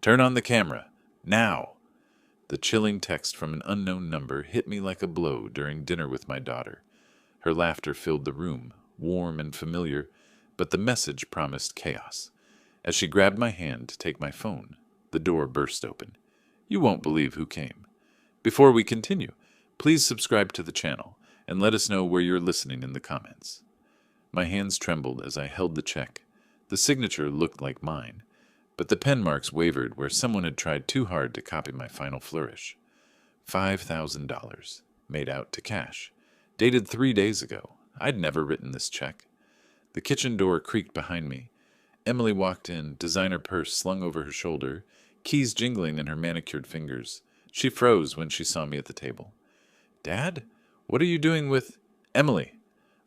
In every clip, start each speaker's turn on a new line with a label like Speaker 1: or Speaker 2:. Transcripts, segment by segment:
Speaker 1: Turn on the camera. Now. The chilling text from an unknown number hit me like a blow during dinner with my daughter. Her laughter filled the room, warm and familiar, but the message promised chaos. As she grabbed my hand to take my phone, the door burst open. You won't believe who came. Before we continue, please subscribe to the channel and let us know where you're listening in the comments. My hands trembled as I held the check. The signature looked like mine, but the pen marks wavered where someone had tried too hard to copy my final flourish. $5,000, made out to cash. Dated 3 days ago. I'd never written this check. The kitchen door creaked behind me. Emily walked in, designer purse slung over her shoulder, keys jingling in her manicured fingers. She froze when she saw me at the table. Dad, what are you doing with... Emily!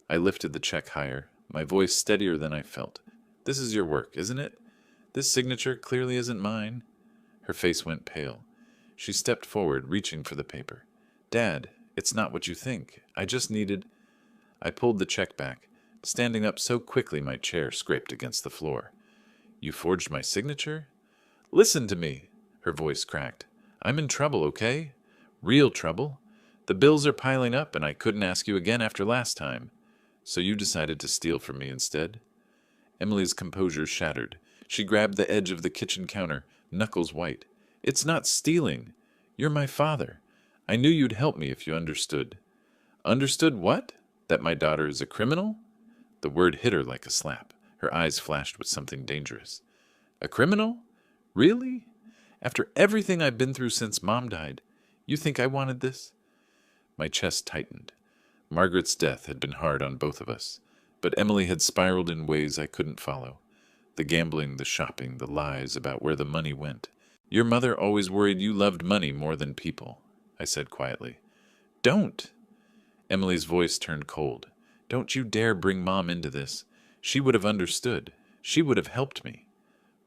Speaker 1: I lifted the check higher, my voice steadier than I felt. This is your work, isn't it? This signature clearly isn't mine. Her face went pale. She stepped forward, reaching for the paper. Dad, it's not what you think. I just needed... I pulled the check back, standing up so quickly my chair scraped against the floor. You forged my signature? Listen to me, her voice cracked. I'm in trouble, okay? Real trouble. The bills are piling up and I couldn't ask you again after last time. So you decided to steal from me instead? Emily's composure shattered. She grabbed the edge of the kitchen counter, knuckles white. It's not stealing. You're my father. I knew you'd help me if you understood. Understood what? That my daughter is a criminal? The word hit her like a slap. Her eyes flashed with something dangerous. A criminal? Really? After everything I've been through since Mom died, you think I wanted this? My chest tightened. Margaret's death had been hard on both of us, but Emily had spiraled in ways I couldn't follow. The gambling, the shopping, the lies about where the money went. Your mother always worried you loved money more than people, I said quietly. Don't! Emily's voice turned cold. Don't you dare bring Mom into this. She would have understood. She would have helped me.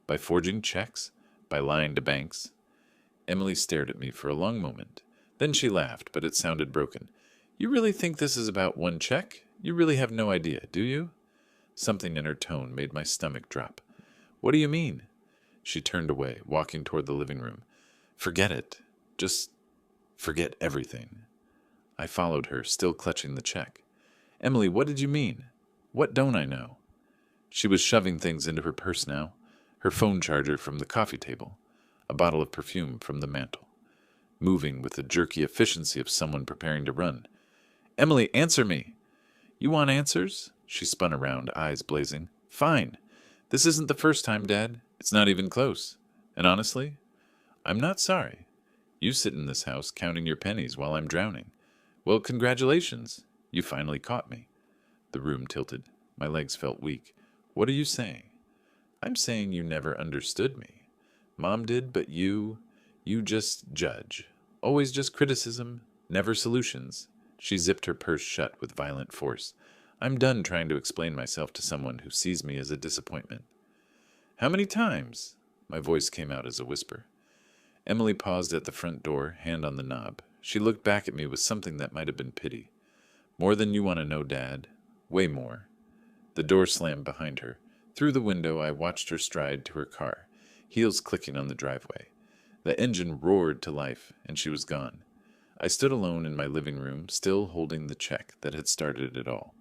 Speaker 1: By forging checks? By lying to banks? Emily stared at me for a long moment. Then she laughed, but it sounded broken. You really think this is about one check? You really have no idea, do you? Something in her tone made my stomach drop. What do you mean? She turned away, walking toward the living room. Forget it. Just forget everything. I followed her, still clutching the check. Emily, what did you mean? What don't I know? She was shoving things into her purse now. Her phone charger from the coffee table. A bottle of perfume from the mantel. Moving with the jerky efficiency of someone preparing to run. Emily, answer me! You want answers? She spun around, eyes blazing. Fine. This isn't the first time, Dad. It's not even close. And honestly, I'm not sorry. You sit in this house counting your pennies while I'm drowning. Well, congratulations. You finally caught me. The room tilted. My legs felt weak. What are you saying? I'm saying you never understood me. Mom did, but you just judge. Always just criticism, never solutions. She zipped her purse shut with violent force. I'm done trying to explain myself to someone who sees me as a disappointment. How many times? My voice came out as a whisper. Emily paused at the front door, hand on the knob. She looked back at me with something that might have been pity. More than you want to know, Dad. Way more. The door slammed behind her. Through the window, I watched her stride to her car, heels clicking on the driveway. The engine roared to life, and she was gone. I stood alone in my living room, still holding the check that had started it all.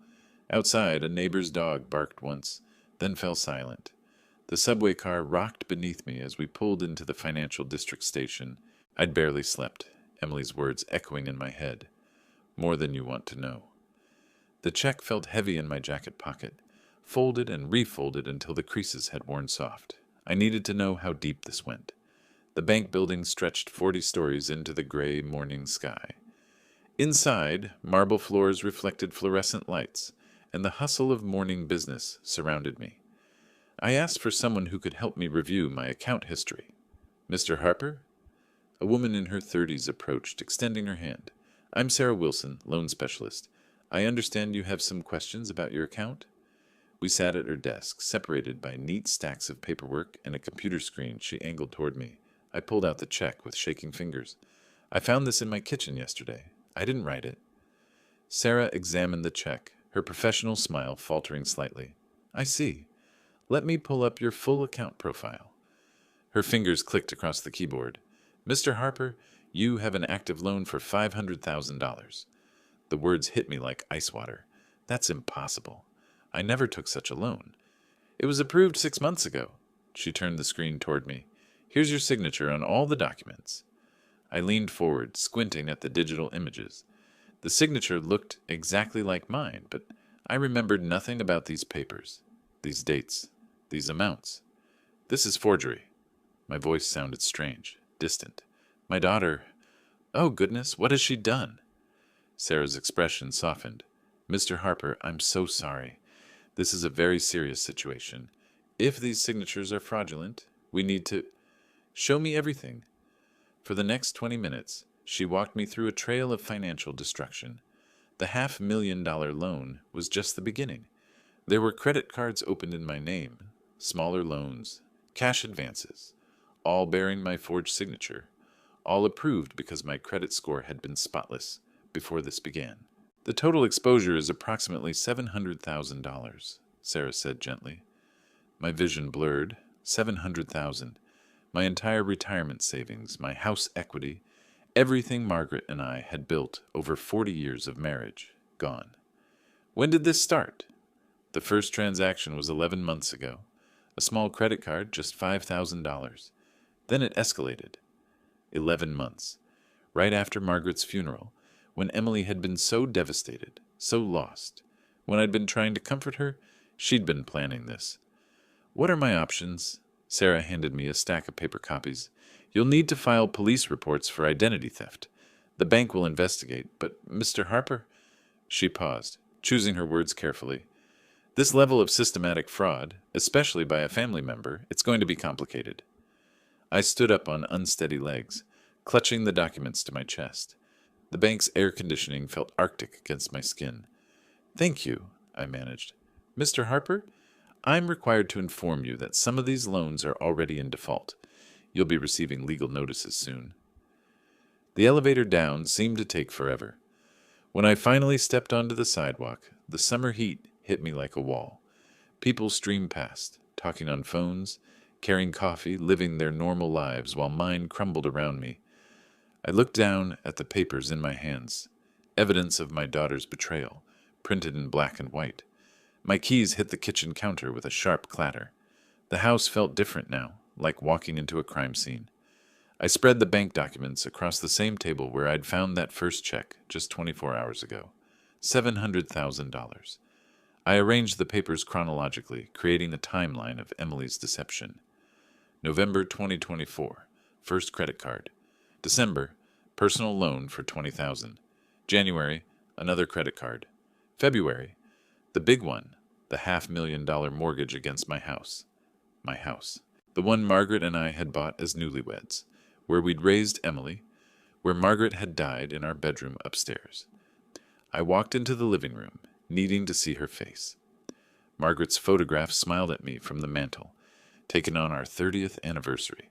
Speaker 1: Outside, a neighbor's dog barked once, then fell silent. The subway car rocked beneath me as we pulled into the financial district station. I'd barely slept, Emily's words echoing in my head. More than you want to know. The check felt heavy in my jacket pocket, folded and refolded until the creases had worn soft. I needed to know how deep this went. The bank building stretched 40 stories into the gray morning sky. Inside, marble floors reflected fluorescent lights, and the hustle of morning business surrounded me. I asked for someone who could help me review my account history. Mr. Harper? A woman in her 30s approached, extending her hand. I'm Sarah Wilson, loan specialist. I understand you have some questions about your account? We sat at her desk, separated by neat stacks of paperwork and a computer screen she angled toward me. I pulled out the check with shaking fingers. I found this in my kitchen yesterday. I didn't write it. Sarah examined the check, her professional smile faltering slightly. I see. Let me pull up your full account profile. Her fingers clicked across the keyboard. "Mr. Harper, you have an active loan for $500,000. The words hit me like ice water. That's impossible. I never took such a loan. It was approved 6 months ago. She turned the screen toward me. Here's your signature on all the documents. I leaned forward, squinting at the digital images. The signature looked exactly like mine, but I remembered nothing about these papers, these dates, these amounts. This is forgery. My voice sounded strange, distant. My daughter... Oh, goodness, what has she done? Sarah's expression softened. Mr. Harper, I'm so sorry. This is a very serious situation. If these signatures are fraudulent, we need to... Show me everything. For the next 20 minutes, she walked me through a trail of financial destruction. The $500,000 loan was just the beginning. There were credit cards opened in my name, smaller loans, cash advances, all bearing my forged signature, all approved because my credit score had been spotless before this began. The total exposure is approximately $700,000, Sarah said gently. My vision blurred. $700,000. My entire retirement savings, my house equity, everything Margaret and I had built over 40 years of marriage, gone. When did this start? The first transaction was 11 months ago. A small credit card, just $5,000. Then it escalated. 11 months. Right after Margaret's funeral, when Emily had been so devastated, so lost. When I'd been trying to comfort her, she'd been planning this. What are my options? Sarah handed me a stack of paper copies. You'll need to file police reports for identity theft. The bank will investigate, but Mr. Harper... She paused, choosing her words carefully. This level of systematic fraud, especially by a family member, it's going to be complicated. I stood up on unsteady legs, clutching the documents to my chest. The bank's air conditioning felt arctic against my skin. Thank you, I managed. Mr. Harper, I'm required to inform you that some of these loans are already in default. You'll be receiving legal notices soon. The elevator down seemed to take forever. When I finally stepped onto the sidewalk, the summer heat hit me like a wall. People streamed past, talking on phones, carrying coffee, living their normal lives while mine crumbled around me. I looked down at the papers in my hands, evidence of my daughter's betrayal, printed in black and white. My keys hit the kitchen counter with a sharp clatter. The house felt different now, like walking into a crime scene. I spread the bank documents across the same table where I'd found that first check just 24 hours ago. $700,000. I arranged the papers chronologically, creating a timeline of Emily's deception. November 2024, first credit card. December, personal loan for $20,000. January, another credit card. February, the big one, the $500,000 mortgage against my house. My house. The one Margaret and I had bought as newlyweds, where we'd raised Emily, where Margaret had died in our bedroom upstairs. I walked into the living room, needing to see her face. Margaret's photograph smiled at me from the mantel, taken on our 30th anniversary.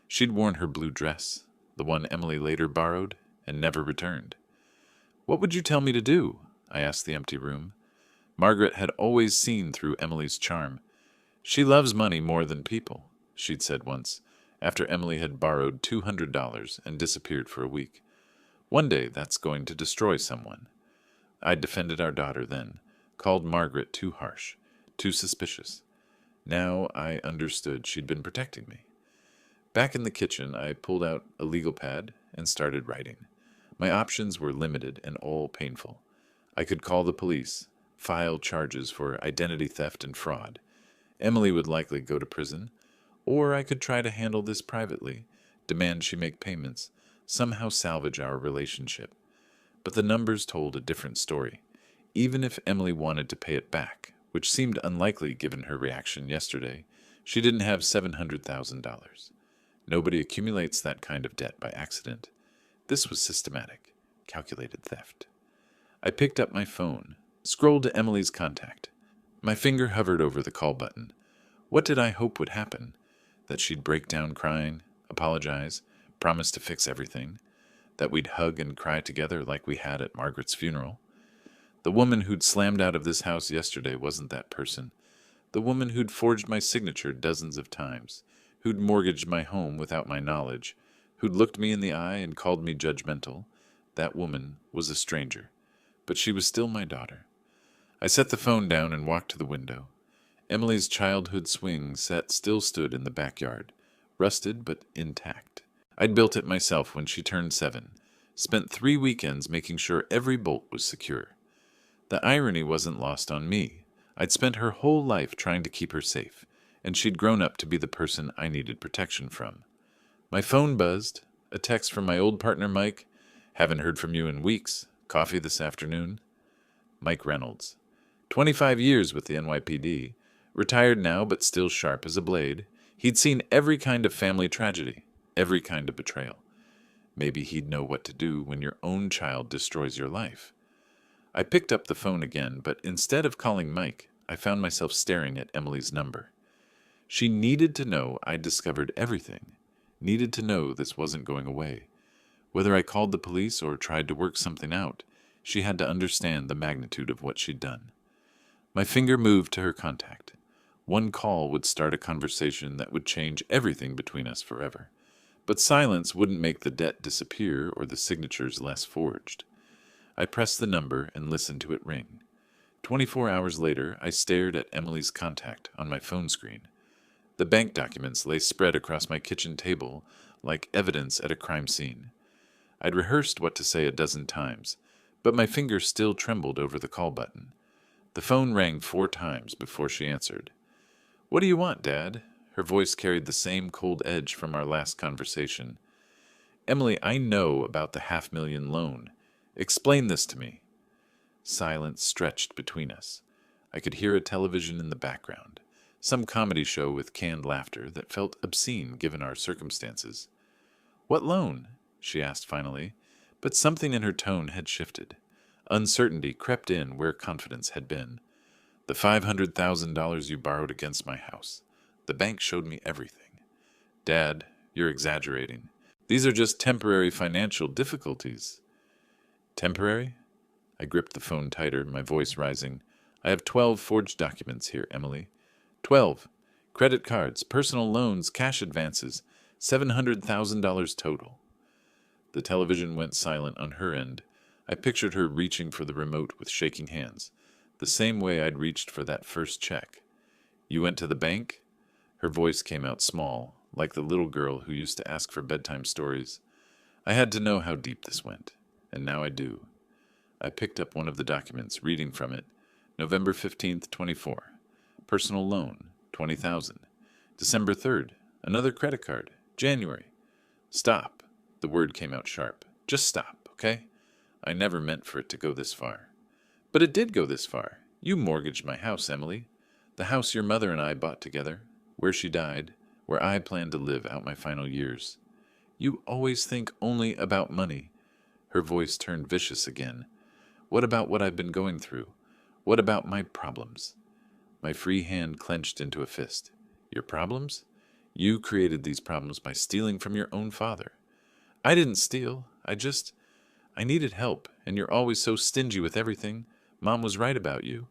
Speaker 1: She'd worn her blue dress, the one Emily later borrowed and never returned. What would you tell me to do? I asked the empty room. Margaret had always seen through Emily's charm. She loves money more than people, she'd said once, after Emily had borrowed $200 and disappeared for a week. One day that's going to destroy someone. I'd defended our daughter then, called Margaret too harsh, too suspicious. Now I understood she'd been protecting me. Back in the kitchen, I pulled out a legal pad and started writing. My options were limited and all painful. I could call the police, file charges for identity theft and fraud. Emily would likely go to prison. Or I could try to handle this privately, demand she make payments, somehow salvage our relationship. But the numbers told a different story. Even if Emily wanted to pay it back, which seemed unlikely given her reaction yesterday, she didn't have $700,000. Nobody accumulates that kind of debt by accident. This was systematic, calculated theft. I picked up my phone, scrolled to Emily's contact. My finger hovered over the call button. What did I hope would happen? That she'd break down crying, apologize, promise to fix everything, that we'd hug and cry together like we had at Margaret's funeral. The woman who'd slammed out of this house yesterday wasn't that person. The woman who'd forged my signature dozens of times, who'd mortgaged my home without my knowledge, who'd looked me in the eye and called me judgmental. That woman was a stranger, but she was still my daughter. I set the phone down and walked to the window. Emily's childhood swing set still stood in the backyard, rusted but intact. I'd built it myself when she turned 7, spent 3 weekends making sure every bolt was secure. The irony wasn't lost on me. I'd spent her whole life trying to keep her safe, and she'd grown up to be the person I needed protection from. My phone buzzed, a text from my old partner Mike. Haven't heard from you in weeks. Coffee this afternoon? Mike Reynolds. 25 years with the NYPD. Retired now, but still sharp as a blade. He'd seen every kind of family tragedy, every kind of betrayal. Maybe he'd know what to do when your own child destroys your life. I picked up the phone again, but instead of calling Mike, I found myself staring at Emily's number. She needed to know I'd discovered everything, needed to know this wasn't going away. Whether I called the police or tried to work something out, she had to understand the magnitude of what she'd done. My finger moved to her contact. One call would start a conversation that would change everything between us forever. But silence wouldn't make the debt disappear or the signatures less forged. I pressed the number and listened to it ring. 24 hours later, I stared at Emily's contact on my phone screen. The bank documents lay spread across my kitchen table like evidence at a crime scene. I'd rehearsed what to say a dozen times, but my finger still trembled over the call button. The phone rang 4 times before she answered. "What do you want, Dad?" Her voice carried the same cold edge from our last conversation. "Emily, I know about the $500,000 loan. Explain this to me." Silence stretched between us. I could hear a television in the background, some comedy show with canned laughter that felt obscene given our circumstances. "What loan?" she asked finally, but something in her tone had shifted. Uncertainty crept in where confidence had been. "The $500,000 you borrowed against my house. The bank showed me everything." "Dad, you're exaggerating. These are just temporary financial difficulties." "Temporary?" I gripped the phone tighter, my voice rising. "I have 12 forged documents here, Emily. 12. Credit cards, personal loans, cash advances. $700,000 total." The television went silent on her end. I pictured her reaching for the remote with shaking hands, the same way I'd reached for that first check. "You went to the bank?" Her voice came out small, like the little girl who used to ask for bedtime stories. I had to know how deep this went, and now I do. I picked up one of the documents, reading from it. November 15th, 24. Personal loan, $20,000. December 3rd, another credit card. January. "Stop." The word came out sharp. "Just stop, okay? I never meant for it to go this far." "But it did go this far. You mortgaged my house, Emily. The house your mother and I bought together, where she died, where I planned to live out my final years. You always think only about money." Her voice turned vicious again. "What about what I've been going through? What about my problems?" My free hand clenched into a fist. "Your problems? You created these problems by stealing from your own father." "I didn't steal. I needed help, and you're always so stingy with everything. Mom was right about you."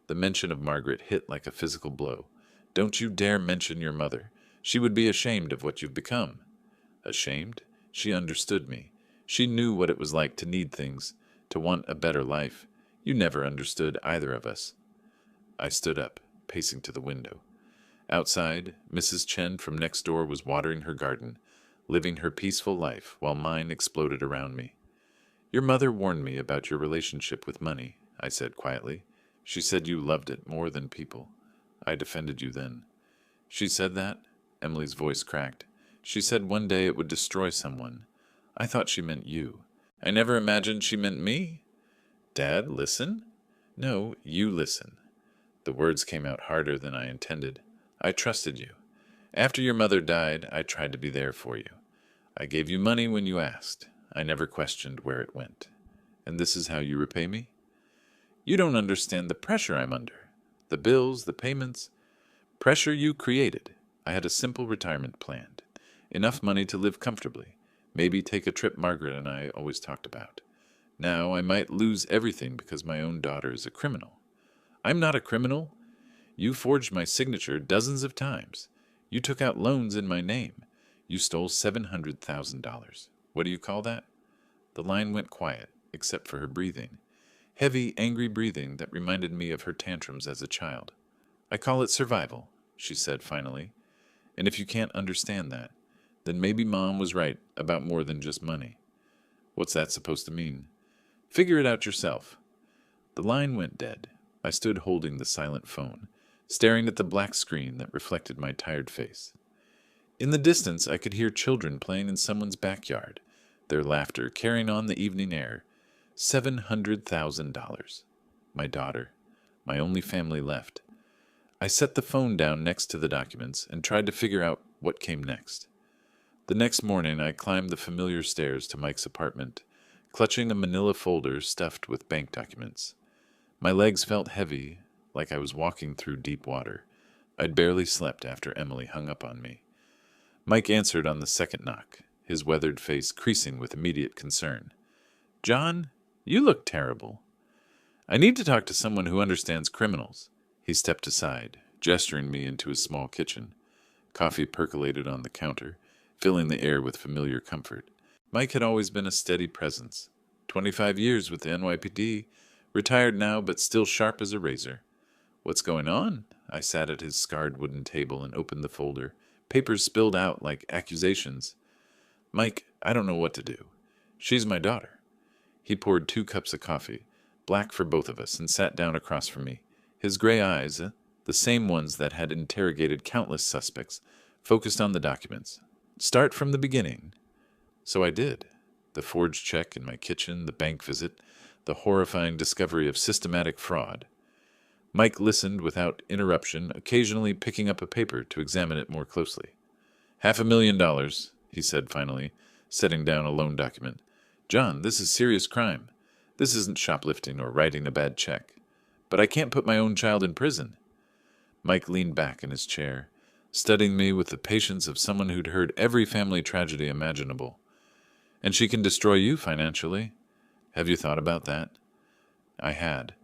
Speaker 1: The mention of Margaret hit like a physical blow. "Don't you dare mention your mother. She would be ashamed of what you've become." Ashamed? She understood me. She knew what it was like to need things, to want a better life. You never understood either of us. I stood up, pacing to the window. Outside, Mrs. Chen from next door was watering her garden, living her peaceful life while mine exploded around me. "Your mother warned me about your relationship with money," I said quietly. "She said you loved it more than people. I defended you then." "She said that?" Emily's voice cracked. "She said one day it would destroy someone. I thought she meant you. I never imagined she meant me." "Dad, listen." "No, you listen." The words came out harder than I intended. "I trusted you. After your mother died, I tried to be there for you. I gave you money when you asked. I never questioned where it went. And this is how you repay me?" "You don't understand the pressure I'm under. The bills, the payments. Pressure you created. I had a simple retirement planned. Enough money to live comfortably. Maybe take a trip Margaret and I always talked about. Now I might lose everything because my own daughter is a criminal. I'm not a criminal. You forged my signature dozens of times. You took out loans in my name. You stole $700,000. What do you call that?" The line went quiet, except for her breathing. Heavy, angry breathing that reminded me of her tantrums as a child. "I call it survival," she said finally. "And if you can't understand that, then maybe Mom was right about more than just money." "What's that supposed to mean?" "Figure it out yourself." The line went dead. I stood holding the silent phone, staring at the black screen that reflected my tired face. In the distance, I could hear children playing in someone's backyard, their laughter carrying on the evening air. $700,000. My daughter. My only family left. I set the phone down next to the documents and tried to figure out what came next. The next morning, I climbed the familiar stairs to Mike's apartment, clutching a manila folder stuffed with bank documents. My legs felt heavy, like I was walking through deep water. I'd barely slept after Emily hung up on me. Mike answered on the second knock, his weathered face creasing with immediate concern. "John, you look terrible." "I need to talk to someone who understands criminals." He stepped aside, gesturing me into his small kitchen. Coffee percolated on the counter, filling the air with familiar comfort. Mike had always been a steady presence. 25 years with the NYPD, retired now but still sharp as a razor. "What's going on?" I sat at his scarred wooden table and opened the folder. Papers spilled out like accusations. "Mike, I don't know what to do. She's my daughter." He poured 2 cups of coffee, black for both of us, and sat down across from me. His gray eyes, the same ones that had interrogated countless suspects, focused on the documents. "Start from the beginning." So I did. The forged check in my kitchen, the bank visit, the horrifying discovery of systematic fraud. Mike listened without interruption, occasionally picking up a paper to examine it more closely. $500,000, he said finally, setting down a loan document. "John, this is serious crime. This isn't shoplifting or writing a bad check. But I can't put my own child in prison." Mike leaned back in his chair, studying me with the patience of someone who'd heard every family tragedy imaginable. "And she can destroy you financially. Have you thought about that?" I had.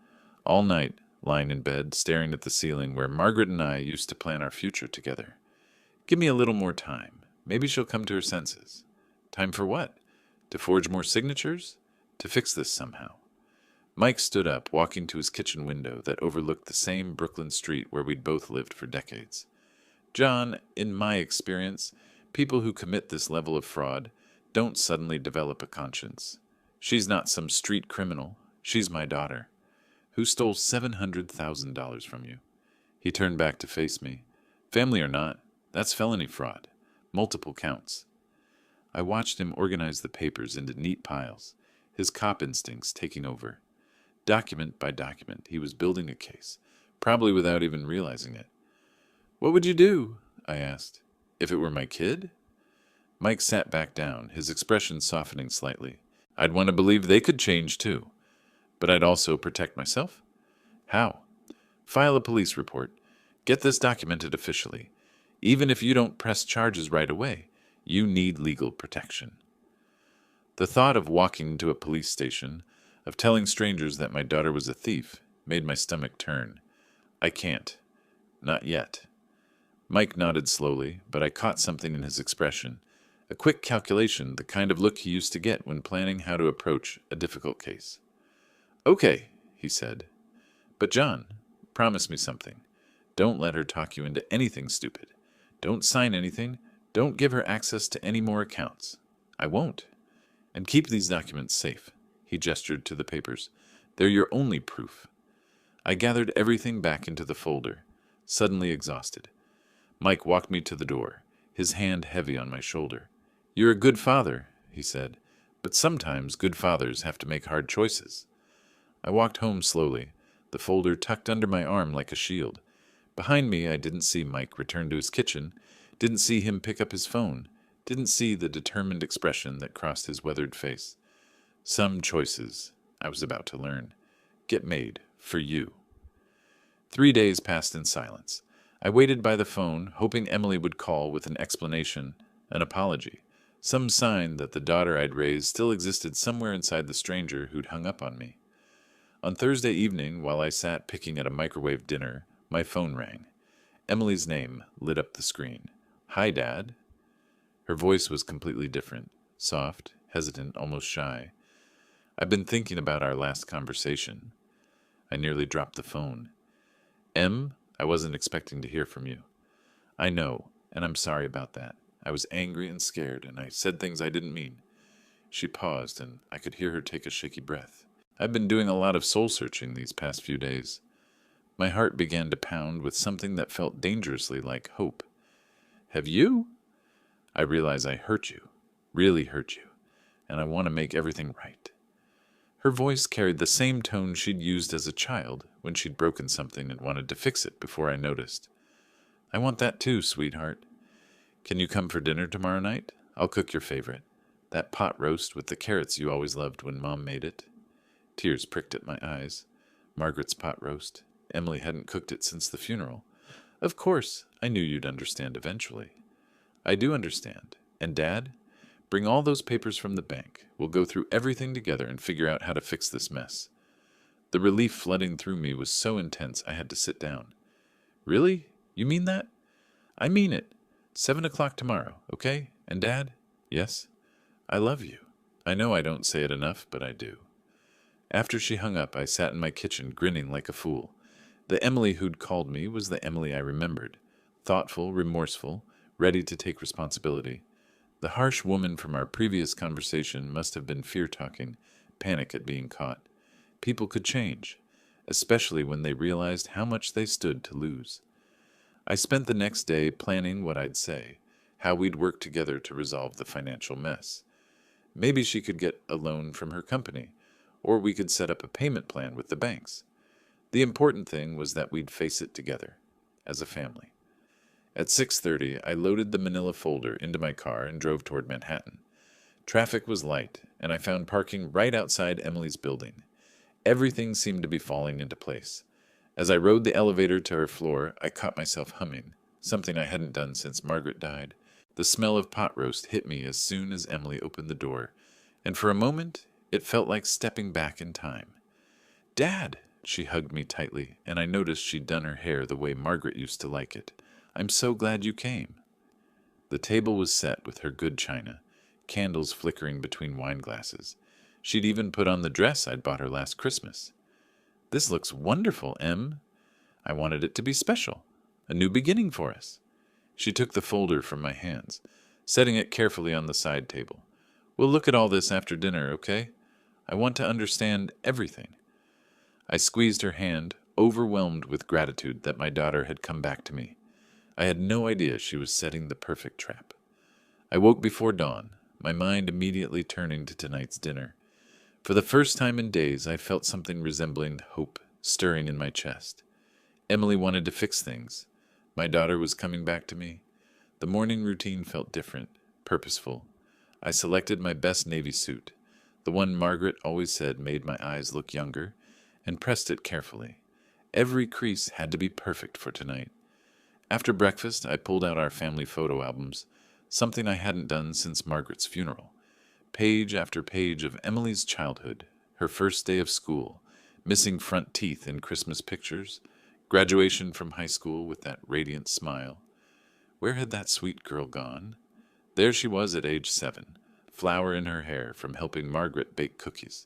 Speaker 1: All night, lying in bed, staring at the ceiling where Margaret and I used to plan our future together. "Give me a little more time. Maybe she'll come to her senses." "Time for what? To forge more signatures? To fix this somehow." Mike stood up, walking to his kitchen window that overlooked the same Brooklyn street where we'd both lived for decades. "John, in my experience, people who commit this level of fraud don't suddenly develop a conscience. She's not some street criminal. She's my daughter. Who stole $700,000 from you?" He turned back to face me. "Family or not, that's felony fraud. Multiple counts." I watched him organize the papers into neat piles, his cop instincts taking over. Document by document, he was building a case, probably without even realizing it. "What would you do?" I asked. "If it were my kid?" Mike sat back down, his expression softening slightly. "I'd want to believe they could change too. But I'd also protect myself." "How?" "File a police report. Get this documented officially. Even if you don't press charges right away, you need legal protection." The thought of walking to a police station, of telling strangers that my daughter was a thief, made my stomach turn. "I can't. Not yet." Mike nodded slowly, but I caught something in his expression. A quick calculation, the kind of look he used to get when planning how to approach a difficult case. "Okay," he said. "But John, promise me something. Don't let her talk you into anything stupid. Don't sign anything. Don't give her access to any more accounts." "I won't. And keep these documents safe." He gestured to the papers. "They're your only proof." I gathered everything back into the folder, suddenly exhausted. Mike walked me to the door, his hand heavy on my shoulder. "You're a good father," he said, "but sometimes good fathers have to make hard choices." I walked home slowly, the folder tucked under my arm like a shield. Behind me, I didn't see Mike return to his kitchen, didn't see him pick up his phone, didn't see the determined expression that crossed his weathered face. Some choices, I was about to learn, get made for you. 3 days passed in silence. I waited by the phone, hoping Emily would call with an explanation, an apology, some sign that the daughter I'd raised still existed somewhere inside the stranger who'd hung up on me. On Thursday evening, while I sat picking at a microwave dinner, my phone rang. Emily's name lit up the screen. Hi, Dad. Her voice was completely different, soft, hesitant, almost shy. I've been thinking about our last conversation. I nearly dropped the phone. Em, I wasn't expecting to hear from you. I know, and I'm sorry about that. I was angry and scared, and I said things I didn't mean. She paused, and I could hear her take a shaky breath. I've been doing a lot of soul searching these past few days. My heart began to pound with something that felt dangerously like hope. Have you? I realize I hurt you, really hurt you, and I want to make everything right. Her voice carried the same tone she'd used as a child when she'd broken something and wanted to fix it before I noticed. I want that too, sweetheart. Can you come for dinner tomorrow night? I'll cook your favorite. That pot roast with the carrots you always loved when Mom made it. Tears pricked at my eyes. Margaret's pot roast. Emily hadn't cooked it since the funeral. Of course, I knew you'd understand eventually. I do understand. And Dad? Bring all those papers from the bank. We'll go through everything together and figure out how to fix this mess. The relief flooding through me was so intense I had to sit down. Really? You mean that? I mean it. 7 o'clock tomorrow, okay? And Dad? Yes? I love you. I know I don't say it enough, but I do. After she hung up, I sat in my kitchen grinning like a fool. The Emily who'd called me was the Emily I remembered. Thoughtful, remorseful, ready to take responsibility. The harsh woman from our previous conversation must have been fear-talking, panic at being caught. People could change, especially when they realized how much they stood to lose. I spent the next day planning what I'd say, how we'd work together to resolve the financial mess. Maybe she could get a loan from her company, or we could set up a payment plan with the banks. The important thing was that we'd face it together, as a family. At 6:30, I loaded the manila folder into my car and drove toward Manhattan. Traffic was light, and I found parking right outside Emily's building. Everything seemed to be falling into place. As I rode the elevator to her floor, I caught myself humming, something I hadn't done since Margaret died. The smell of pot roast hit me as soon as Emily opened the door, and for a moment, it felt like stepping back in time. Dad! She hugged me tightly, and I noticed she'd done her hair the way Margaret used to like it. I'm so glad you came. The table was set with her good china, candles flickering between wine glasses. She'd even put on the dress I'd bought her last Christmas. This looks wonderful, Em. I wanted it to be special, a new beginning for us. She took the folder from my hands, setting it carefully on the side table. We'll look at all this after dinner, okay? I want to understand everything. I squeezed her hand, overwhelmed with gratitude that my daughter had come back to me. I had no idea she was setting the perfect trap. I woke before dawn, my mind immediately turning to tonight's dinner. For the first time in days, I felt something resembling hope stirring in my chest. Emily wanted to fix things. My daughter was coming back to me. The morning routine felt different, purposeful. I selected my best navy suit, the one Margaret always said made my eyes look younger, and pressed it carefully. Every crease had to be perfect for tonight. After breakfast, I pulled out our family photo albums, something I hadn't done since Margaret's funeral. Page after page of Emily's childhood, her first day of school, missing front teeth in Christmas pictures, graduation from high school with that radiant smile. Where had that sweet girl gone? There she was at age 7, flower in her hair from helping Margaret bake cookies.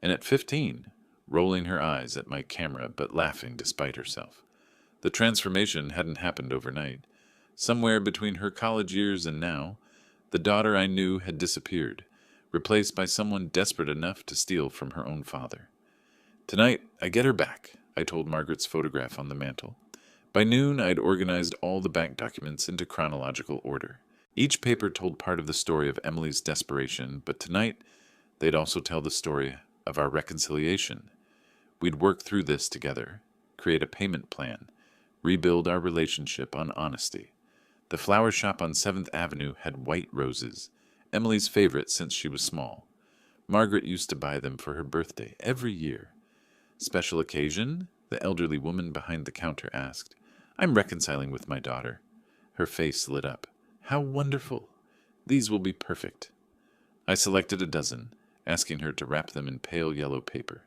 Speaker 1: And at 15, rolling her eyes at my camera but laughing despite herself. The transformation hadn't happened overnight. Somewhere between her college years and now, the daughter I knew had disappeared, replaced by someone desperate enough to steal from her own father. Tonight, I get her back, I told Margaret's photograph on the mantel. By noon, I'd organized all the bank documents into chronological order. Each paper told part of the story of Emily's desperation, but tonight, they'd also tell the story of our reconciliation. We'd work through this together, create a payment plan, rebuild our relationship on honesty. The flower shop on 7th Avenue had white roses, Emily's favorite since she was small. Margaret used to buy them for her birthday every year. Special occasion? The elderly woman behind the counter asked. I'm reconciling with my daughter. Her face lit up. How wonderful! These will be perfect. I selected a dozen, asking her to wrap them in pale yellow paper.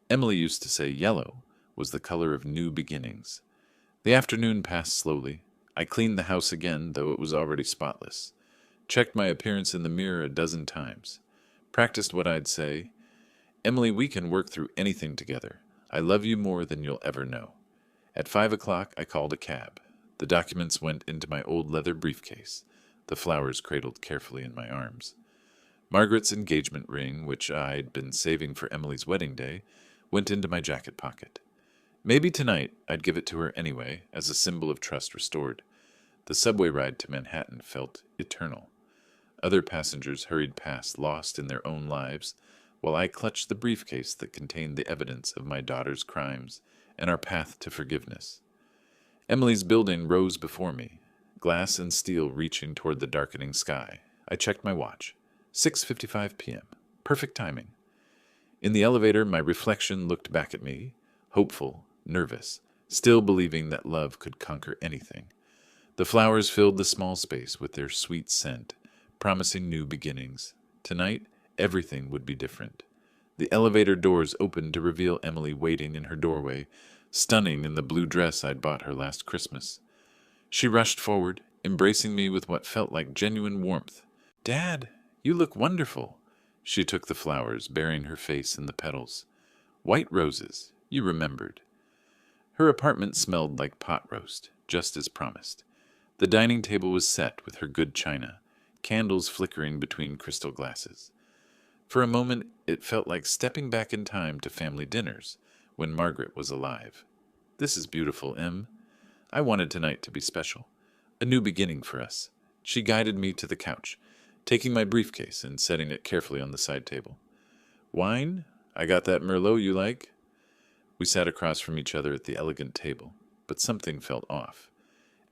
Speaker 1: Emily used to say yellow was the color of new beginnings. The afternoon passed slowly. I cleaned the house again, though it was already spotless. Checked my appearance in the mirror a dozen times. Practiced what I'd say. Emily, we can work through anything together. I love you more than you'll ever know. At 5 o'clock, I called a cab. The documents went into my old leather briefcase, the flowers cradled carefully in my arms. Margaret's engagement ring, which I'd been saving for Emily's wedding day, went into my jacket pocket. Maybe tonight I'd give it to her anyway, as a symbol of trust restored. The subway ride to Manhattan felt eternal. Other passengers hurried past, lost in their own lives, while I clutched the briefcase that contained the evidence of my daughter's crimes and our path to forgiveness. Emily's building rose before me, glass and steel reaching toward the darkening sky. I checked my watch. 6:55 p.m. Perfect timing. In the elevator, my reflection looked back at me, hopeful, nervous, still believing that love could conquer anything. The flowers filled the small space with their sweet scent, promising new beginnings. Tonight, everything would be different. The elevator doors opened to reveal Emily waiting in her doorway, stunning in the blue dress I'd bought her last Christmas. She rushed forward, embracing me with what felt like genuine warmth. "Dad, you look wonderful." She took the flowers, burying her face in the petals. "White roses, you remembered." Her apartment smelled like pot roast, just as promised. The dining table was set with her good china, candles flickering between crystal glasses. For a moment, it felt like stepping back in time to family dinners, when Margaret was alive. "This is beautiful, Em. I wanted tonight to be special. A new beginning for us." She guided me to the couch, taking my briefcase and setting it carefully on the side table. "Wine? I got that Merlot you like." We sat across from each other at the elegant table, but something felt off.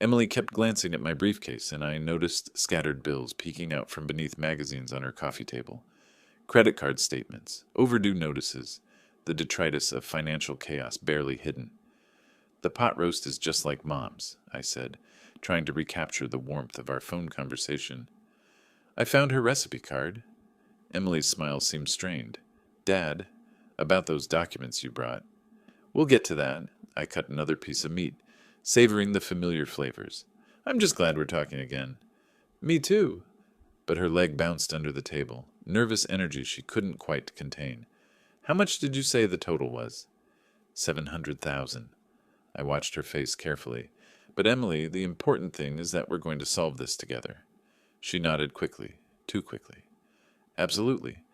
Speaker 1: Emily kept glancing at my briefcase, and I noticed scattered bills peeking out from beneath magazines on her coffee table. Credit card statements, overdue notices, the detritus of financial chaos barely hidden. "The pot roast is just like Mom's," I said, trying to recapture the warmth of our phone conversation. "I found her recipe card." Emily's smile seemed strained. "Dad, about those documents you brought." "We'll get to that." I cut another piece of meat, savoring the familiar flavors. "I'm just glad we're talking again." "Me too." But her leg bounced under the table, nervous energy she couldn't quite contain. "How much did you say the total was?" 700,000. I watched her face carefully. "But Emily, the important thing is that we're going to solve this together." She nodded quickly, too quickly. "Absolutely.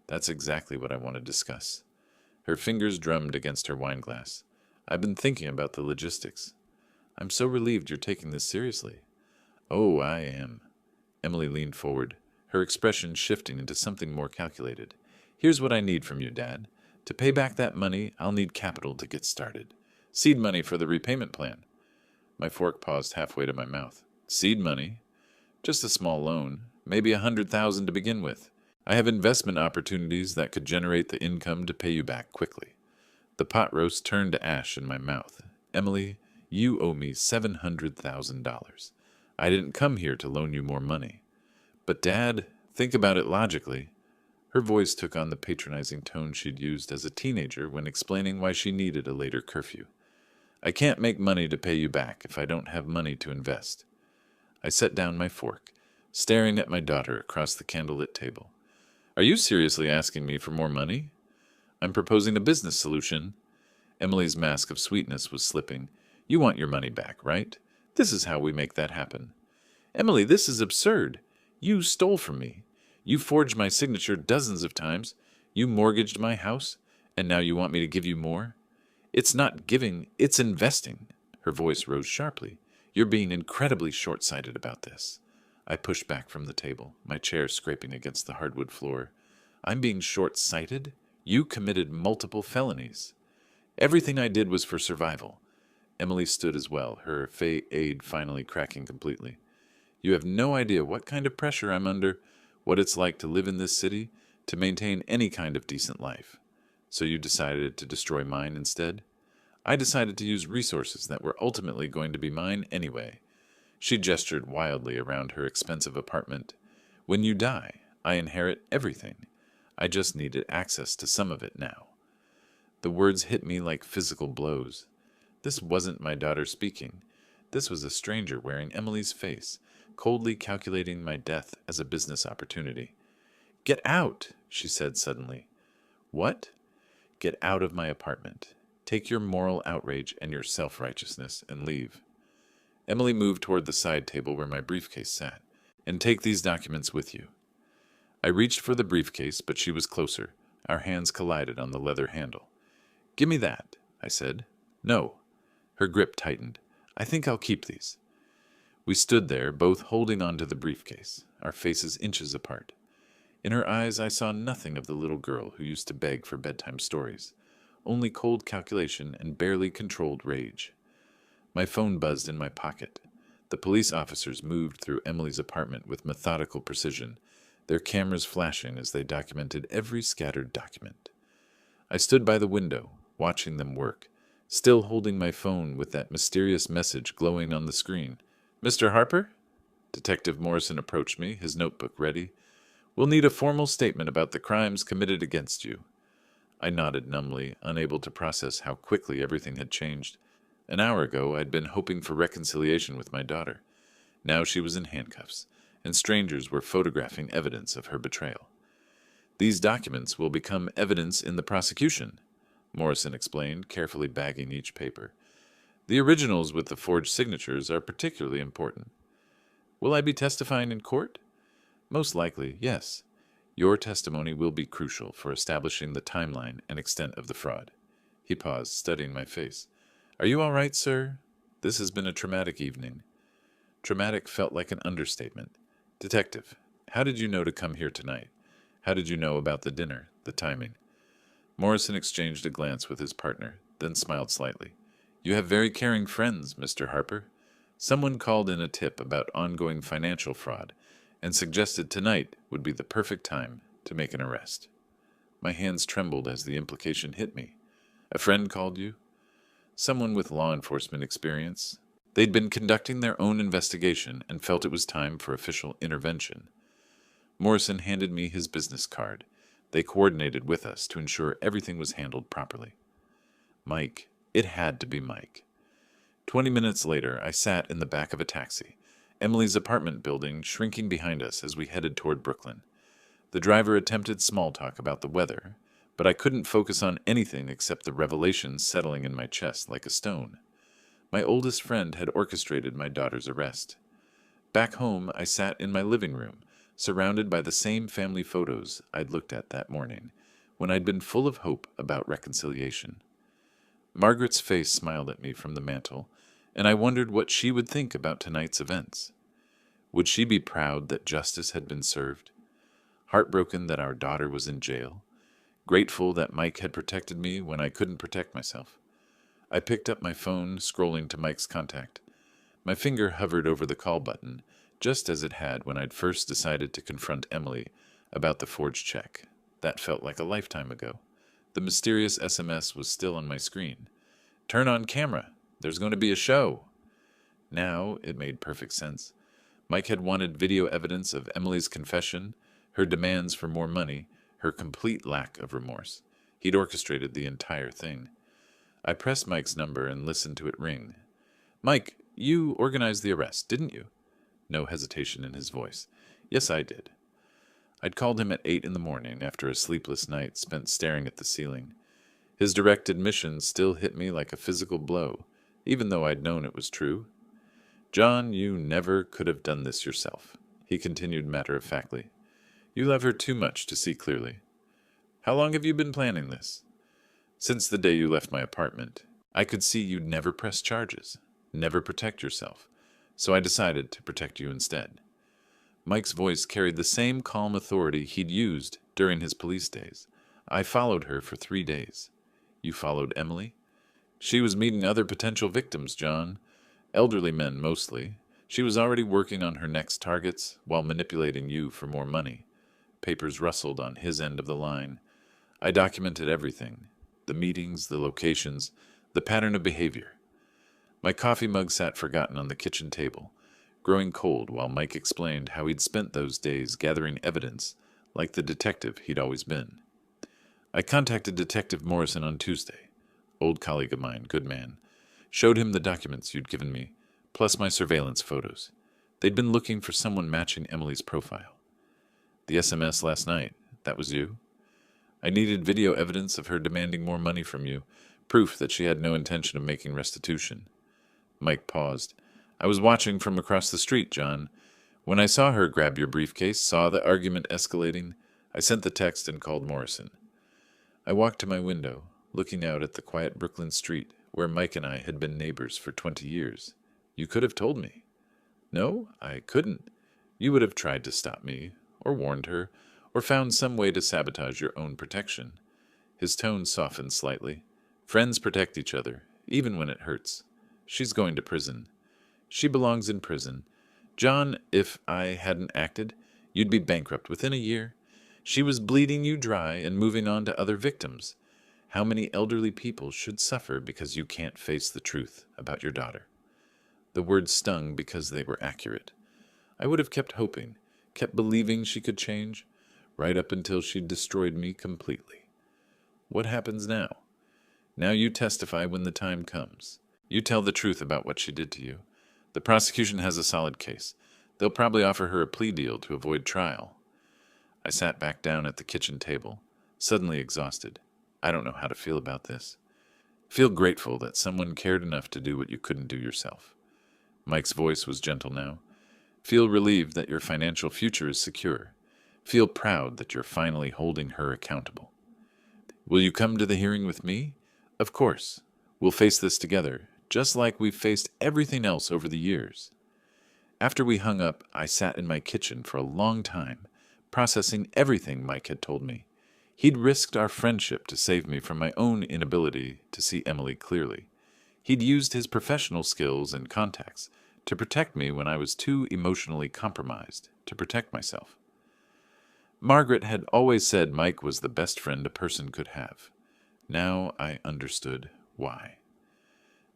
Speaker 1: That's exactly what I want to discuss." Her fingers drummed against her wine glass. "I've been thinking about the logistics." "I'm so relieved you're taking this seriously." "Oh, I am." Emily leaned forward, her expression shifting into something more calculated. "Here's what I need from you, Dad. To pay back that money, I'll need capital to get started. Seed money for the repayment plan." My fork paused halfway to my mouth. "Seed money?" "Just a small loan, maybe 100,000 to begin with. I have investment opportunities that could generate the income to pay you back quickly." The pot roast turned to ash in my mouth. "Emily, you owe me $700,000. I didn't come here to loan you more money." "But Dad, think about it logically." Her voice took on the patronizing tone she'd used as a teenager when explaining why she needed a later curfew. "I can't make money to pay you back if I don't have money to invest." I set down my fork, staring at my daughter across the candlelit table. "Are you seriously asking me for more money?" "I'm proposing a business solution." Emily's mask of sweetness was slipping. "You want your money back, right? This is how we make that happen." "Emily, this is absurd. You stole from me. You forged my signature dozens of times. You mortgaged my house, and now you want me to give you more? It's not giving, it's investing." Her voice rose sharply. "You're being incredibly short-sighted about this." I pushed back from the table, my chair scraping against the hardwood floor. "I'm being short-sighted? You committed multiple felonies." "Everything I did was for survival." Emily stood as well, her aid finally cracking completely. "You have no idea what kind of pressure I'm under, what it's like to live in this city, to maintain any kind of decent life. So you decided to destroy mine instead?" "I decided to use resources that were ultimately going to be mine anyway." She gestured wildly around her expensive apartment. "When you die, I inherit everything. I just needed access to some of it now." The words hit me like physical blows. This wasn't my daughter speaking. This was a stranger wearing Emily's face, coldly calculating my death as a business opportunity. "Get out," she said suddenly. "What?" "Get out of my apartment. Take your moral outrage and your self-righteousness and leave." Emily moved toward the side table where my briefcase sat. "And take these documents with you." I reached for the briefcase, but she was closer. Our hands collided on the leather handle. "Give me that," I said. "No." Her grip tightened. "I think I'll keep these." We stood there, both holding onto the briefcase, our faces inches apart. In her eyes I saw nothing of the little girl who used to beg for bedtime stories, only cold calculation and barely controlled rage. My phone buzzed in my pocket. The police officers moved through Emily's apartment with methodical precision, their cameras flashing as they documented every scattered document. I stood by the window, watching them work, still holding my phone with that mysterious message glowing on the screen. "Mr. Harper?" Detective Morrison approached me, his notebook ready. "We'll need a formal statement about the crimes committed against you." I nodded numbly, unable to process how quickly everything had changed. An hour ago, I'd been hoping for reconciliation with my daughter. Now she was in handcuffs, and strangers were photographing evidence of her betrayal. "These documents will become evidence in the prosecution," Morrison explained, carefully bagging each paper. "The originals with the forged signatures are particularly important." "Will I be testifying in court?" "Most likely, yes. Your testimony will be crucial for establishing the timeline and extent of the fraud." He paused, studying my face. "Are you all right, sir? This has been a traumatic evening." Traumatic felt like an understatement. "Detective, how did you know to come here tonight? How did you know about the dinner, the timing?" Morrison exchanged a glance with his partner, then smiled slightly. "You have very caring friends, Mr. Harper. Someone called in a tip about ongoing financial fraud and suggested tonight would be the perfect time to make an arrest." My hands trembled as the implication hit me. "A friend called you?" "Someone with law enforcement experience. They'd been conducting their own investigation and felt it was time for official intervention." Morrison handed me his business card. They coordinated with us to ensure everything was handled properly. Mike. It had to be Mike. 20 minutes later, I sat in the back of a taxi, Emily's apartment building shrinking behind us as we headed toward Brooklyn. The driver attempted small talk about the weather, but I couldn't focus on anything except the revelation settling in my chest like a stone. My oldest friend had orchestrated my daughter's arrest. Back home, I sat in my living room, surrounded by the same family photos I'd looked at that morning, when I'd been full of hope about reconciliation. Margaret's face smiled at me from the mantel, and I wondered what she would think about tonight's events. Would she be proud that justice had been served? Heartbroken that our daughter was in jail? Grateful that Mike had protected me when I couldn't protect myself? I picked up my phone, scrolling to Mike's contact. My finger hovered over the call button, just as it had when I'd first decided to confront Emily about the forged check. That felt like a lifetime ago. The mysterious SMS was still on my screen. "Turn on camera. There's going to be a show." Now it made perfect sense. Mike had wanted video evidence of Emily's confession, her demands for more money, her complete lack of remorse. He'd orchestrated the entire thing. I pressed Mike's number and listened to it ring. "Mike, you organized the arrest, didn't you?" No hesitation in his voice. "Yes, I did." I'd called him at 8 in the morning after a sleepless night spent staring at the ceiling. His direct admission still hit me like a physical blow, even though I'd known it was true. "John, you never could have done this yourself," he continued matter-of-factly. "You love her too much to see clearly. How long have you been planning this?" "Since the day you left my apartment. I could see you'd never press charges, never protect yourself, so I decided to protect you instead." Mike's voice carried the same calm authority he'd used during his police days. "I followed her for 3 days." "You followed Emily?" "She was meeting other potential victims, John. Elderly men, mostly. She was already working on her next targets while manipulating you for more money." Papers rustled on his end of the line. I documented everything. The meetings, the locations, the pattern of behavior. My coffee mug sat forgotten on the kitchen table, growing cold while Mike explained how he'd spent those days gathering evidence, like the detective he'd always been. I contacted Detective Morrison on Tuesday. Old colleague of mine, good man. Showed him the documents you'd given me. plus my surveillance photos. They'd been looking for someone matching Emily's profile. The SMS last night, that was you? I needed video evidence of her demanding more money from you, proof that she had no intention of making restitution. Mike paused. I was watching from across the street, John. When I saw her grab your briefcase, saw the argument escalating, I sent the text and called Morrison. I walked to my window, looking out at the quiet Brooklyn street where Mike and I had been neighbors for 20 years. You could have told me. No, I couldn't. You would have tried to stop me, or warned her, or found some way to sabotage your own protection. His tone softened slightly. Friends protect each other, even when it hurts. She's going to prison. She belongs in prison. John, if I hadn't acted, you'd be bankrupt within a year. She was bleeding you dry and moving on to other victims. How many elderly people should suffer because you can't face the truth about your daughter? The words stung because they were accurate. I would have kept hoping, kept believing she could change, right up until she destroyed me completely. What happens now? Now you testify when the time comes. You tell the truth about what she did to you. The prosecution has a solid case. They'll probably offer her a plea deal to avoid trial. I sat back down at the kitchen table, suddenly exhausted. I don't know how to feel about this. Feel grateful that someone cared enough to do what you couldn't do yourself. Mike's voice was gentle now. Feel relieved that your financial future is secure. Feel proud that you're finally holding her accountable. Will you come to the hearing with me? Of course. We'll face this together, just like we've faced everything else over the years. After we hung up, I sat in my kitchen for a long time, processing everything Mike had told me. He'd risked our friendship to save me from my own inability to see Emily clearly. He'd used his professional skills and contacts to protect me when I was too emotionally compromised to protect myself. Margaret had always said Mike was the best friend a person could have. Now I understood why.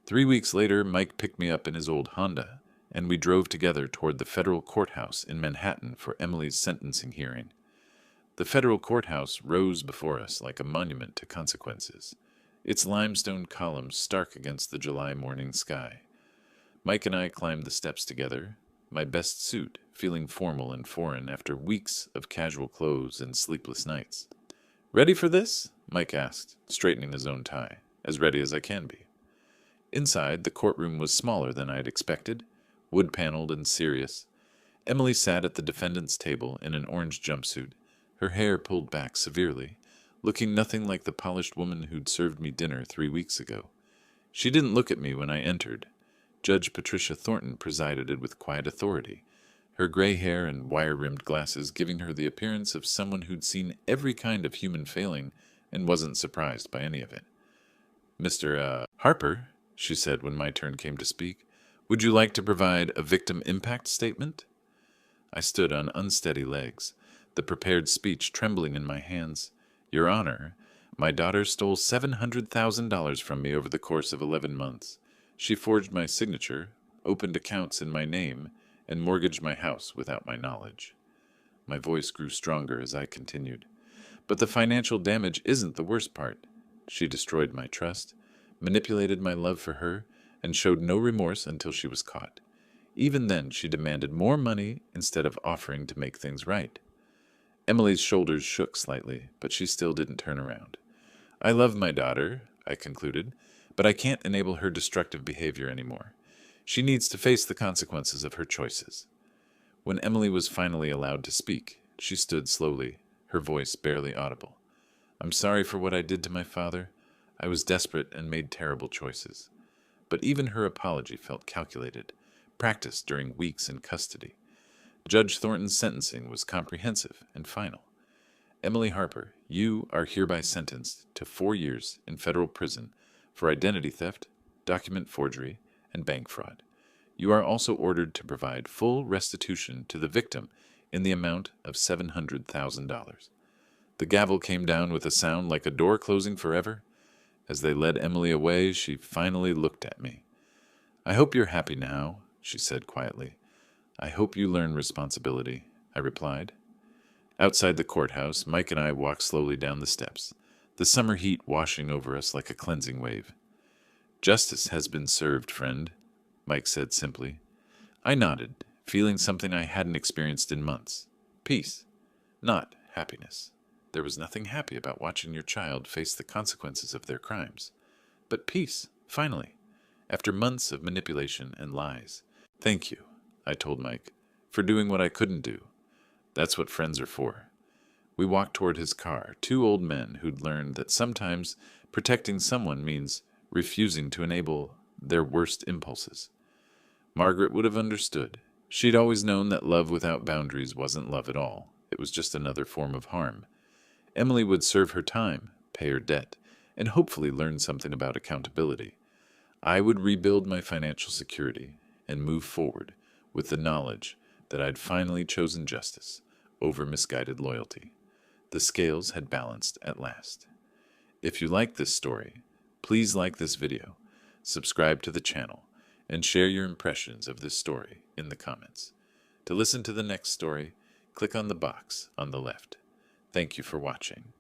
Speaker 1: 3 weeks later, Mike picked me up in his old Honda, and we drove together toward the federal courthouse in Manhattan for Emily's sentencing hearing. The federal courthouse rose before us like a monument to consequences, its limestone columns stark against the July morning sky. Mike and I climbed the steps together, my best suit feeling formal and foreign after weeks of casual clothes and sleepless nights. Ready for this? Mike asked, straightening his own tie. As ready as I can be. Inside, the courtroom was smaller than I had expected, wood-paneled and serious. Emily sat at the defendant's table in an orange jumpsuit, her hair pulled back severely, looking nothing like the polished woman who'd served me dinner 3 weeks ago. She didn't look at me when I entered. Judge Patricia Thornton presided with quiet authority, her gray hair and wire-rimmed glasses giving her the appearance of someone who'd seen every kind of human failing and wasn't surprised by any of it. Mr. Harper, she said when my turn came to speak, would you like to provide a victim impact statement? I stood on unsteady legs, the prepared speech trembling in my hands. Your Honor, my daughter stole $700,000 from me over the course of 11 months. She forged my signature, opened accounts in my name, and mortgaged my house without my knowledge. My voice grew stronger as I continued. But the financial damage isn't the worst part. She destroyed my trust, manipulated my love for her, and showed no remorse until she was caught. Even then, she demanded more money instead of offering to make things right. Emily's shoulders shook slightly, but she still didn't turn around. I love my daughter, I concluded, but I can't enable her destructive behavior anymore. She needs to face the consequences of her choices. When Emily was finally allowed to speak, she stood slowly, her voice barely audible. I'm sorry for what I did to my father. I was desperate and made terrible choices. But even her apology felt calculated, practiced during weeks in custody. Judge Thornton's sentencing was comprehensive and final. Emily Harper, you are hereby sentenced to 4 years in federal prison for identity theft, document forgery, and bank fraud. You are also ordered to provide full restitution to the victim in the amount of $700,000. The gavel came down with a sound like a door closing forever. As they led Emily away, she finally looked at me. I hope you're happy now, she said quietly. I hope you learn responsibility, I replied. Outside the courthouse, Mike and I walked slowly down the steps, the summer heat washing over us like a cleansing wave. Justice has been served, friend, Mike said simply. I nodded, feeling something I hadn't experienced in months. Peace, not happiness. There was nothing happy about watching your child face the consequences of their crimes. But peace, finally, after months of manipulation and lies. Thank you, I told Mike, for doing what I couldn't do. That's what friends are for. We walked toward his car, two old men who'd learned that sometimes protecting someone means refusing to enable their worst impulses. Margaret would have understood. She'd always known that love without boundaries wasn't love at all. It was just another form of harm. Emily would serve her time, pay her debt, and hopefully learn something about accountability. I would rebuild my financial security and move forward with the knowledge that I'd finally chosen justice over misguided loyalty. The scales had balanced at last. If you like this story, please like this video, subscribe to the channel, and share your impressions of this story in the comments. To listen to the next story, click on the box on the left. Thank you for watching.